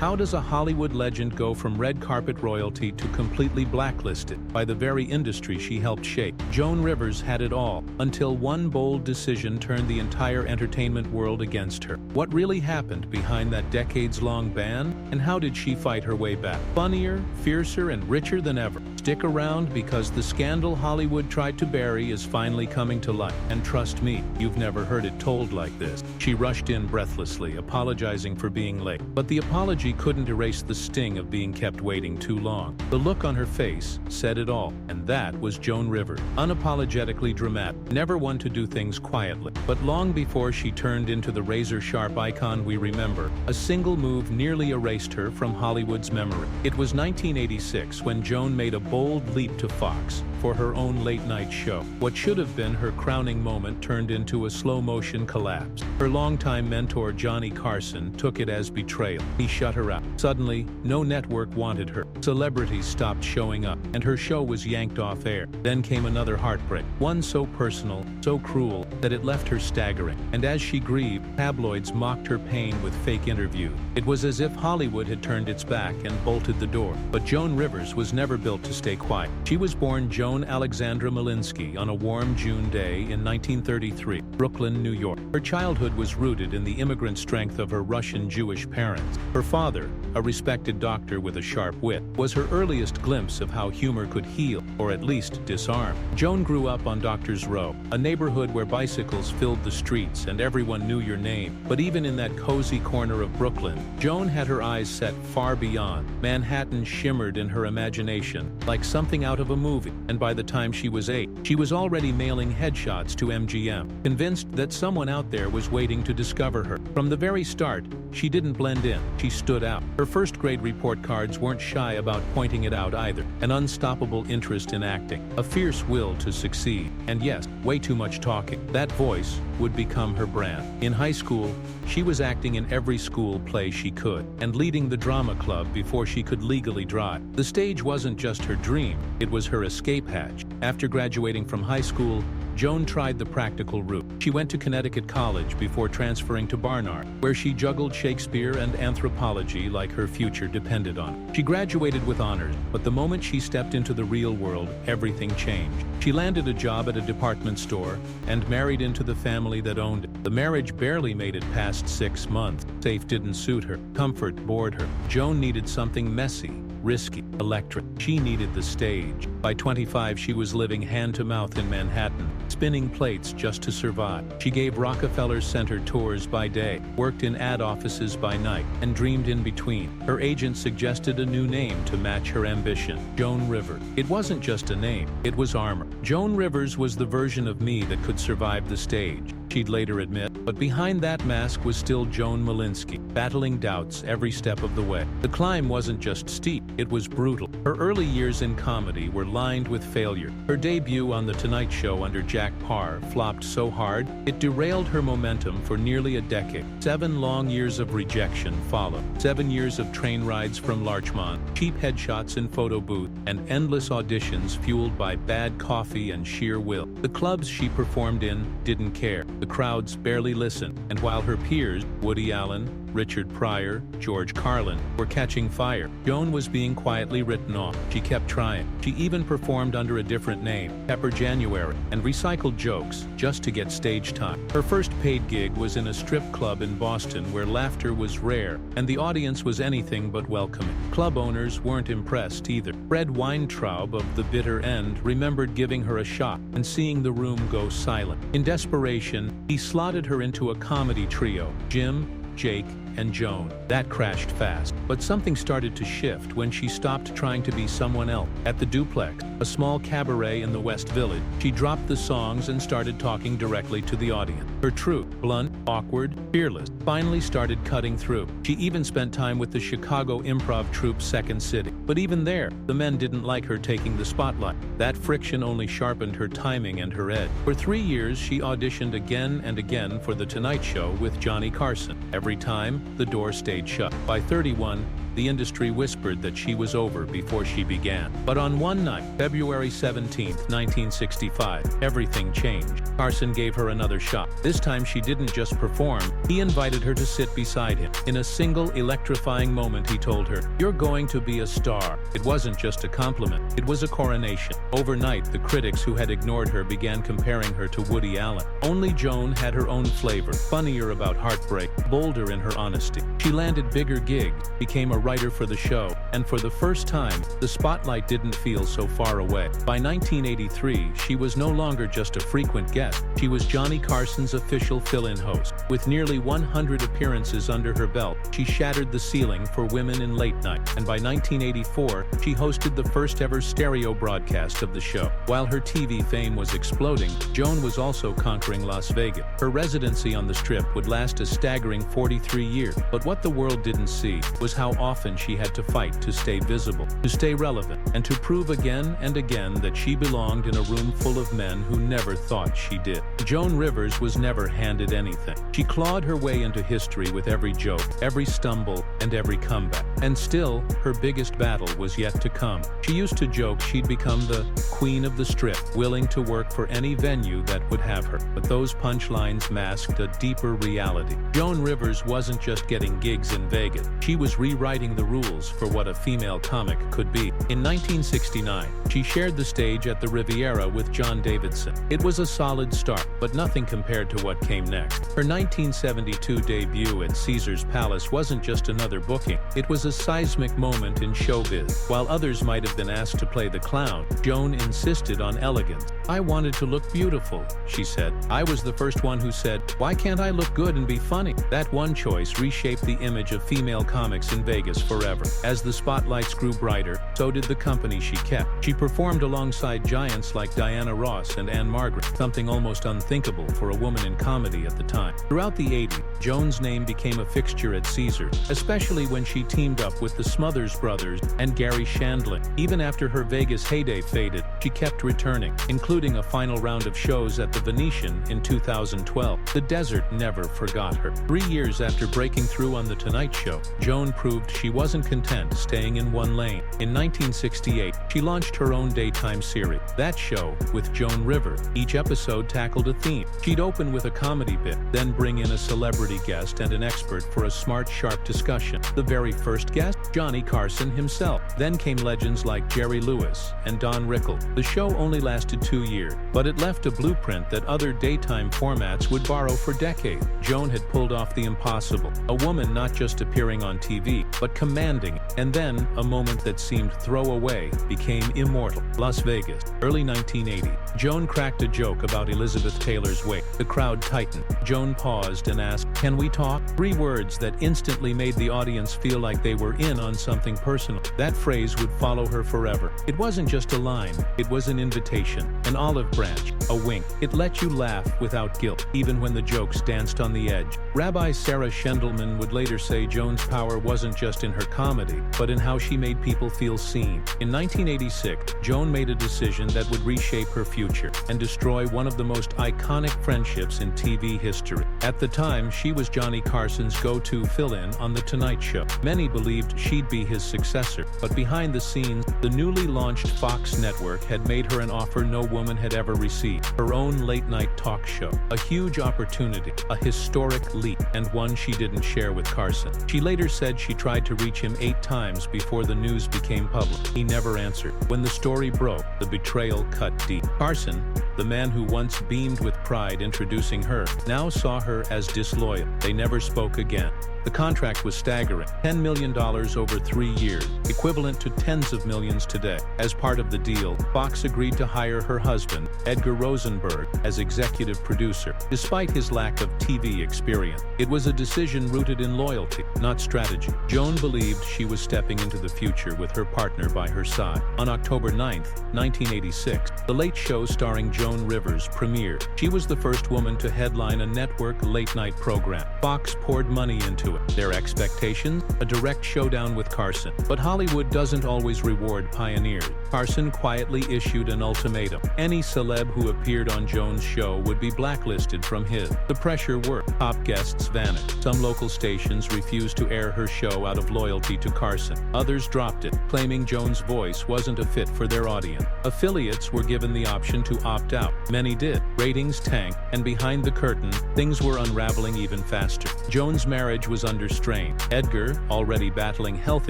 How does a Hollywood legend go from red carpet royalty to completely blacklisted by the very industry she helped shape? Joan Rivers had it all, until one bold decision turned the entire entertainment world against her. What really happened behind that decades-long ban, and how did she fight her way back? Funnier, fiercer, and richer than ever. Stick around, because the scandal Hollywood tried to bury is finally coming to light. And trust me, you've never heard it told like this. She rushed in breathlessly, apologizing for being late. But the apology couldn't erase the sting of being kept waiting too long. The look on her face said it all, and that was Joan Rivers. Unapologetically dramatic, never one to do things quietly. But long before she turned into the razor-sharp icon we remember, a single move nearly erased her from Hollywood's memory. It was 1986 when Joan made a bold leap to Fox for her own late-night show. What should have been her crowning moment turned into a slow-motion collapse. Her longtime mentor Johnny Carson took it as betrayal. He shut her out. Suddenly, no network wanted her. Celebrities stopped showing up, and her show was yanked off air. Then came another heartbreak, one so personal, so cruel, that it left her staggering. And as she grieved, tabloids mocked her pain with fake interviews. It was as if Hollywood had turned its back and bolted the door. But Joan Rivers was never built to stay quiet. She was born Joan Alexandra Malinsky on a warm June day in 1933, Brooklyn, New York. Her childhood was rooted in the immigrant strength of her Russian Jewish parents. Her father, a respected doctor with a sharp wit, was her earliest glimpse of how humor could heal, or at least disarm. Joan grew up on Doctors Row, a neighborhood where bicycles filled the streets and everyone knew your name. But even in that cozy corner of Brooklyn, Joan had her eyes set far beyond. Manhattan shimmered in her imagination, like something out of a movie. And by the time she was 8, she was already mailing headshots to MGM, convinced that someone out there was waiting to discover her. From the very start, she didn't blend in, she stood out. Her first-grade report cards weren't shy about pointing it out either. An unstoppable interest in acting, a fierce will to succeed, and yes, way too much talking. That voice would become her brand. In high school, she was acting in every school play she could, and leading the drama club before she could legally drive. The stage wasn't just her dream, it was her escape hatch. After graduating from high school, Joan tried the practical route. She went to Connecticut College before transferring to Barnard, where she juggled Shakespeare and anthropology like her future depended on it. She graduated with honors, but the moment she stepped into the real world, everything changed. She landed a job at a department store and married into the family that owned it. The marriage barely made it past 6 months. Safe didn't suit her. Comfort bored her. Joan needed something messy, risky, electric. She needed the stage. By 25, she was living hand-to-mouth in Manhattan, spinning plates just to survive. She gave Rockefeller Center tours by day, worked in ad offices by night, and dreamed in between. Her agent suggested a new name to match her ambition: Joan Rivers. It wasn't just a name, it was armor. Joan Rivers was the version of me that could survive the stage, she'd later admit. But behind that mask was still Joan Malinsky, battling doubts every step of the way. The climb wasn't just steep, it was brutal. Her early years in comedy were lined with failure. Her debut on The Tonight Show under Jack Paar flopped so hard, it derailed her momentum for nearly a decade. 7 long years of rejection followed. 7 years of train rides from Larchmont, cheap headshots in photo booths, and endless auditions fueled by bad coffee and sheer will. The clubs she performed in didn't care. The crowds barely listened, and while her peers, Woody Allen, Richard Pryor, George Carlin, were catching fire, Joan was being quietly written off. She kept trying. She even performed under a different name, Pepper January, and recycled jokes just to get stage time. Her first paid gig was in a strip club in Boston where laughter was rare, and the audience was anything but welcoming. Club owners weren't impressed either. Fred Weintraub of The Bitter End remembered giving her a shot and seeing the room go silent. In desperation, he slotted her into a comedy trio: Jim, Jake, and Joan. That crashed fast, but something started to shift when she stopped trying to be someone else. At the Duplex, a small cabaret in the West Village, she dropped the songs and started talking directly to the audience. Her truth, blunt, awkward, fearless, finally started cutting through. She even spent time with the Chicago improv troupe Second City. But even there, the men didn't like her taking the spotlight. That friction only sharpened her timing and her edge. For 3 years, she auditioned again and again for The Tonight Show with Johnny Carson. Every time, the door stayed shut. By 31, the industry whispered that she was over before she began. But on one night, February 17, 1965, everything changed. Carson gave her another shot. This time she didn't just perform, he invited her to sit beside him. In a single electrifying moment he told her, "You're going to be a star." It wasn't just a compliment, it was a coronation. Overnight, the critics who had ignored her began comparing her to Woody Allen. Only Joan had her own flavor, funnier about heartbreak, bolder in her honesty. She landed bigger gigs, became a writer for the show, and for the first time, the spotlight didn't feel so far away. By 1983, she was no longer just a frequent guest, she was Johnny Carson's official fill-in host. With nearly 100 appearances under her belt, she shattered the ceiling for women in late night, and by 1984, she hosted the first ever stereo broadcast of the show. While her TV fame was exploding, Joan was also conquering Las Vegas. Her residency on the Strip would last a staggering 43 years, but what the world didn't see was how often she had to fight to stay visible, to stay relevant, and to prove again and again that she belonged in a room full of men who never thought she did. Joan Rivers was never handed anything. She clawed her way into history with every joke, every stumble, and every comeback. And still, her biggest battle was yet to come. She used to joke she'd become the queen of the Strip, willing to work for any venue that would have her. But those punchlines masked a deeper reality. Joan Rivers wasn't just getting gigs in Vegas. She was rewriting the rules for what a female comic could be. In 1969, she shared the stage at the Riviera with John Davidson. It was a solid start, but nothing compared to what came next. Her 1972 debut at Caesar's Palace wasn't just another booking. It was a seismic moment in showbiz. While others might have been asked to play the clown, Joan insisted on elegance. "I wanted to look beautiful," she said. "I was the first one who said, why can't I look good and be funny?" That one choice reshaped the image of female comics in Vegas forever. As the spotlights grew brighter, so did the company she kept. She performed alongside giants like Diana Ross and Anne Margaret, something almost unthinkable for a woman in comedy at the time. Throughout the 80s, Joan's name became a fixture at Caesars, especially when she teamed up with the Smothers Brothers and Gary Shandling. Even after her Vegas heyday faded, she kept returning, including a final round of shows at the Venetian in 2012. The desert never forgot her. 3 years after breaking through on The Tonight Show, Joan proved she wasn't content staying in one lane. In 1968, she launched her own daytime series. That show, with Joan Rivers, each episode tackled a theme. She'd open with a comedy bit, then bring in a celebrity guest and an expert for a smart, sharp discussion. The very first guest? Johnny Carson himself. Then came legends like Jerry Lewis and Don Rickles. The show only lasted 2 years, but it left a blueprint that other daytime formats would borrow for decades. Joan had pulled off the impossible. A woman not just appearing on TV, but commanding. And then, a moment that seemed throwaway became immortal. Las Vegas, early 1980. Joan cracked a joke about Elizabeth Taylor's wake. The crowd tightened. Joan paused and asked, "Can we talk?" 3 words that instantly made the audience feel like they were in on something personal. That phrase would follow her forever. It wasn't just a line, it was an invitation, an olive branch, a wink. It let you laugh without guilt, even when the jokes danced on the edge. Rabbi Sarah Schendelman would later say Joan's power wasn't just in her comedy, but in how she made people feel seen. In 1986, Joan made a decision that would reshape her future and destroy one of the most iconic friendships in TV history. At the time, she was Johnny Carson's go-to fill-in on The Tonight Show. Many believed she'd be his successor, but behind the scenes, the newly launched Fox network had made her an offer no woman had ever received. Her own late-night talk show. A huge opportunity, a historic leap, and one she didn't share with Carson. She later said she tried to reach him 8 times before the news became public. He never answered. When the story broke, the betrayal cut deep. Carson, the man who once beamed with pride introducing her, now saw her as disloyal. They never spoke again. The contract was staggering, $10 million over 3 years, equivalent to tens of millions today. As part of the deal, Fox agreed to hire her husband, Edgar Rosenberg, as executive producer, despite his lack of TV experience. It was a decision rooted in loyalty, not strategy. Joan believed she was stepping into the future with her partner by her side. On October 9, 1986, The Late Show starring Joan Rivers premiered. She was the first woman to headline a network late-night program. Fox poured money into to it. Their expectations? A direct showdown with Carson. But Hollywood doesn't always reward pioneers. Carson quietly issued an ultimatum. Any celeb who appeared on Joan's show would be blacklisted from his. The pressure worked. Top guests vanished. Some local stations refused to air her show out of loyalty to Carson. Others dropped it, claiming Joan's voice wasn't a fit for their audience. Affiliates were given the option to opt out. Many did. Ratings tanked, and behind the curtain, things were unraveling even faster. Joan's marriage was under strain. Edgar, already battling health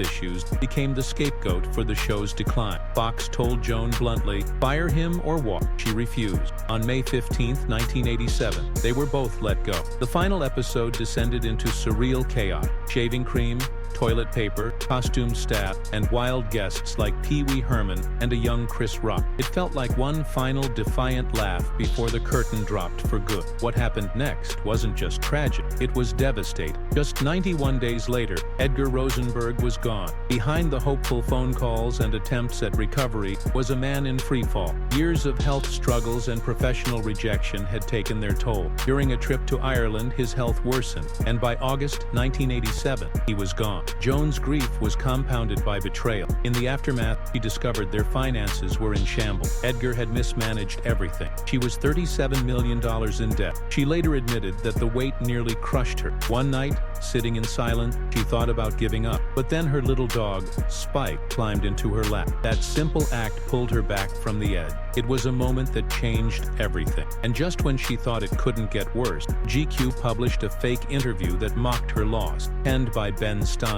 issues, became the scapegoat for the show's decline. Fox told Joan bluntly, "Fire him or walk." She refused. On May 15, 1987, they were both let go. The final episode descended into surreal chaos. Shaving cream, toilet paper, costume staff, and wild guests like Pee Wee Herman and a young Chris Rock. It felt like one final defiant laugh before the curtain dropped for good. What happened next wasn't just tragic, it was devastating. Just 91 days later, Edgar Rosenberg was gone. Behind the hopeful phone calls and attempts at recovery was a man in freefall. Years of health struggles and professional rejection had taken their toll. During a trip to Ireland, his health worsened, and by August 1987, he was gone. Joan's grief was compounded by betrayal. In the aftermath, she discovered their finances were in shambles. Edgar had mismanaged everything. She was $37 million in debt. She later admitted that the weight nearly crushed her. One night, sitting in silence, she thought about giving up. But then her little dog, Spike, climbed into her lap. That simple act pulled her back from the edge. It was a moment that changed everything. And just when she thought it couldn't get worse, GQ published a fake interview that mocked her loss, penned by Ben Stein,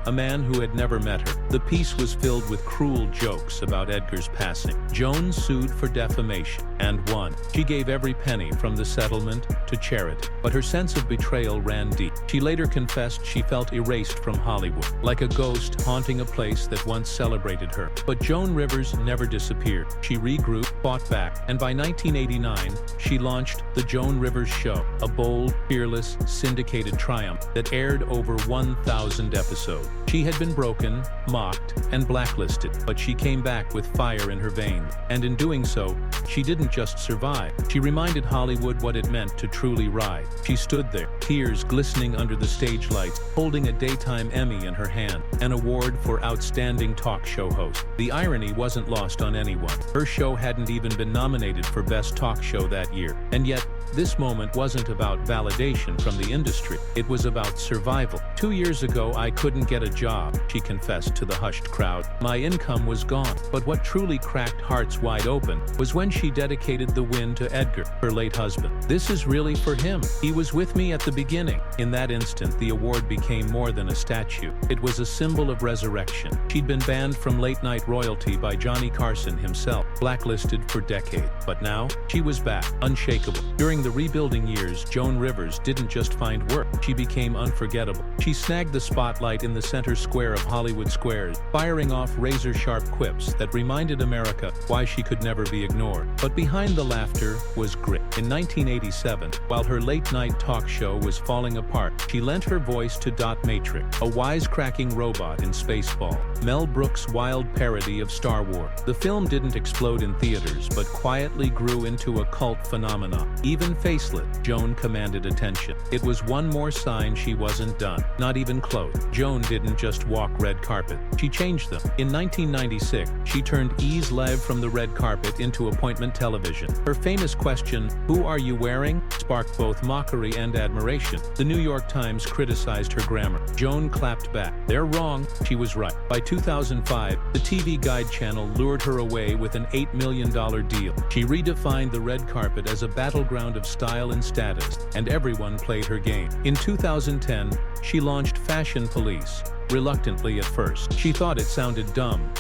a man who had never met her. The piece was filled with cruel jokes about Edgar's passing. Joan sued for defamation and won. She gave every penny from the settlement to charity, but her sense of betrayal ran deep. She later confessed she felt erased from Hollywood, like a ghost haunting a place that once celebrated her. But Joan Rivers never disappeared. She regrouped, fought back, and by 1989, she launched The Joan Rivers Show, a bold, fearless, syndicated triumph that aired over 1,000 episodes. She had been broken, mocked, and blacklisted, but she came back with fire in her veins. And in doing so, she didn't just survive. She reminded Hollywood what it meant to truly rise. She stood there, tears glistening under the stage lights, holding a daytime Emmy in her hand, an award for outstanding talk show host. The irony wasn't lost on anyone. Her show hadn't even been nominated for Best Talk Show that year. And yet, this moment wasn't about validation from the industry. It was about survival. 2 years ago, I couldn't get a job, she confessed to the hushed crowd. My income was gone. But what truly cracked hearts wide open was when she dedicated the win to Edgar, her late husband. This is really for him. He was with me at the beginning. In that instant, the award became more than a statue. It was a symbol of resurrection. She'd been banned from late-night royalty by Johnny Carson himself, blacklisted for decades. But now, she was back, unshakable. During the rebuilding years, Joan Rivers didn't just find work. She became unforgettable. She snagged the spotlight in the center square of Hollywood squares, firing off razor-sharp quips that reminded America why she could never be ignored. But behind the laughter was grit. In 1987, while her late-night talk show was falling apart, she lent her voice to Dot Matrix, a wisecracking robot in Spaceball, Mel Brooks' wild parody of Star Wars. The film didn't explode in theaters, but quietly grew into a cult phenomenon. Even faceless, Joan commanded attention. It was one more sign she wasn't done. Not even close. Joan didn't just walk red carpet. She changed them. In 1996, she turned Ease Live from the red carpet into appointment television. Her famous question, "Who are you wearing?" sparked both mockery and admiration. The New York Times criticized her grammar. Joan clapped back. They're wrong. She was right. By 2005, the TV Guide channel lured her away with an $8 million deal. She redefined the red carpet as a battleground of style and status, and everyone played her game. In 2010, she launched Fashion Police, reluctantly at first. She thought it sounded dumb,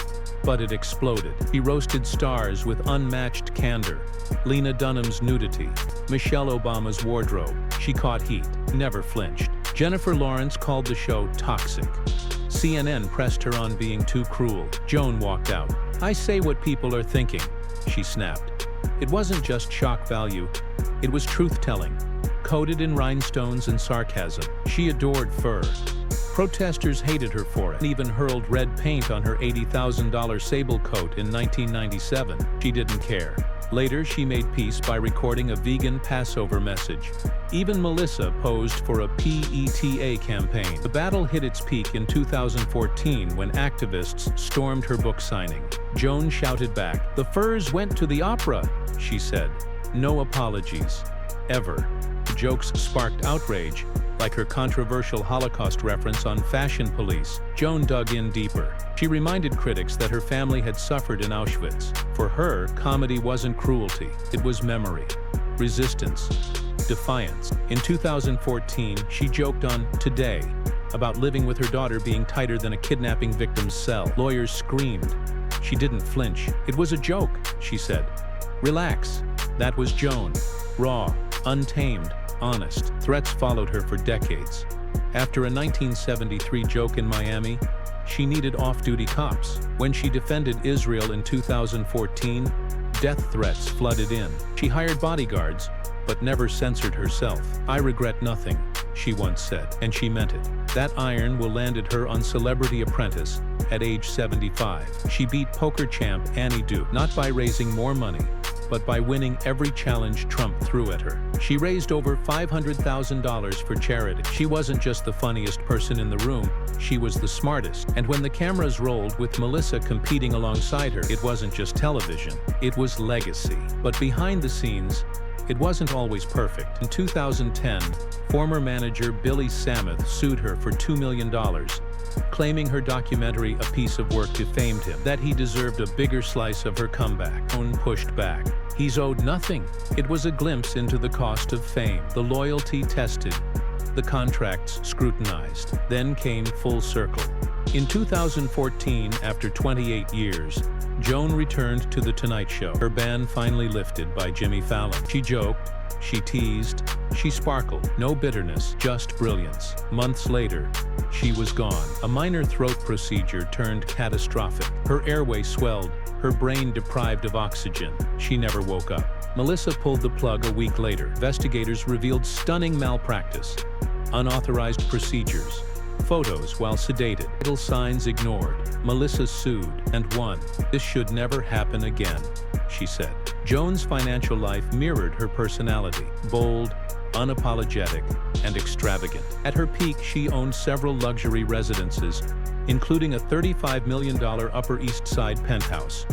but it exploded. She roasted stars with unmatched candor. Lena Dunham's nudity, Michelle Obama's wardrobe. She caught heat, never flinched. Jennifer Lawrence called the show toxic. CNN pressed her on being too cruel. Joan walked out. "I say what people are thinking," she snapped. It wasn't just shock value, it was truth-telling, coated in rhinestones and sarcasm. She adored fur. Protesters hated her for it, and even hurled red paint on her $80,000 sable coat in 1997. She didn't care. Later, she made peace by recording a vegan Passover message. Even Melissa posed for a PETA campaign. The battle hit its peak in 2014 when activists stormed her book signing. Joan shouted back, "The furs went to the opera," she said. No apologies. Ever. The jokes sparked outrage, like her controversial Holocaust reference on Fashion Police. Joan dug in deeper. She reminded critics that her family had suffered in Auschwitz. For her, comedy wasn't cruelty, it was memory, resistance, defiance. In 2014, she joked on Today about living with her daughter being tighter than a kidnapping victim's cell. Lawyers screamed. She didn't flinch. "It was a joke," she said. "Relax." That was Joan. Raw, untamed, honest. Threats followed her for decades. After a 1973 joke in Miami, she needed off-duty cops. When she defended Israel in 2014, death threats flooded in. She hired bodyguards, but never censored herself. "I regret nothing," she once said, and she meant it. That iron will landed her on Celebrity Apprentice at age 75. She beat poker champ Annie Duke, not by raising more money, but by winning every challenge Trump threw at her. She raised over $500,000 for charity. She wasn't just the funniest person in the room, she was the smartest. And when the cameras rolled with Melissa competing alongside her, it wasn't just television, it was legacy. But behind the scenes, it wasn't always perfect. In 2010, former manager Billy Samuth sued her for $2 million, claiming her documentary A Piece of Work defamed him, that he deserved a bigger slice of her comeback. Joan pushed back. He's owed nothing. It was a glimpse into the cost of fame. The loyalty tested, the contracts scrutinized. Then came full circle. In 2014, after 28 years, Joan returned to The Tonight Show. Her ban finally lifted by Jimmy Fallon. She joked, she teased, she sparkled. No bitterness, just brilliance. Months later, she was gone. A minor throat procedure turned catastrophic. Her airway swelled, her brain deprived of oxygen. She never woke up. Melissa pulled the plug a week later. Investigators revealed stunning malpractice, unauthorized procedures, photos while sedated, vital signs ignored. Melissa sued and won. "This should never happen again," she said. Joan's financial life mirrored her personality, bold, unapologetic, and extravagant. At her peak, she owned several luxury residences, including a $35 million Upper East Side penthouse,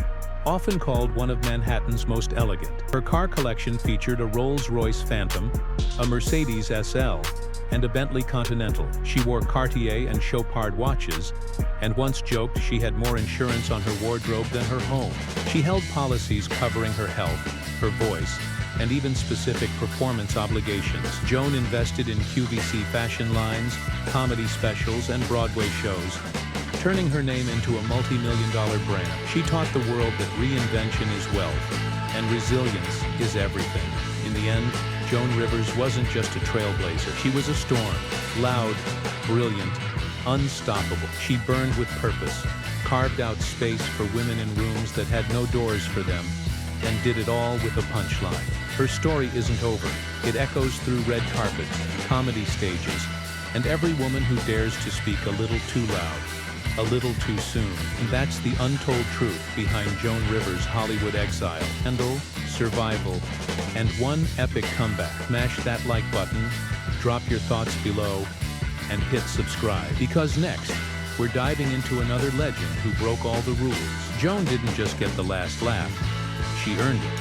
often called one of Manhattan's most elegant. Her car collection featured a Rolls-Royce Phantom, a Mercedes SL, and a Bentley Continental. She wore Cartier and Chopard watches, and once joked she had more insurance on her wardrobe than her home. She held policies covering her health, her voice, and even specific performance obligations. Joan invested in QVC fashion lines, comedy specials, and Broadway shows, turning her name into a multi-million-dollar brand. She taught the world that reinvention is wealth, and resilience is everything. In the end, Joan Rivers wasn't just a trailblazer. She was a storm, loud, brilliant, unstoppable. She burned with purpose, carved out space for women in rooms that had no doors for them, and did it all with a punchline. Her story isn't over. It echoes through red carpets, comedy stages, and every woman who dares to speak a little too loud, a little too soon. And that's the untold truth behind Joan Rivers' Hollywood exile. Scandal, survival, and one epic comeback. Smash that like button, drop your thoughts below, and hit subscribe. Because next, we're diving into another legend who broke all the rules. Joan didn't just get the last laugh, she earned it.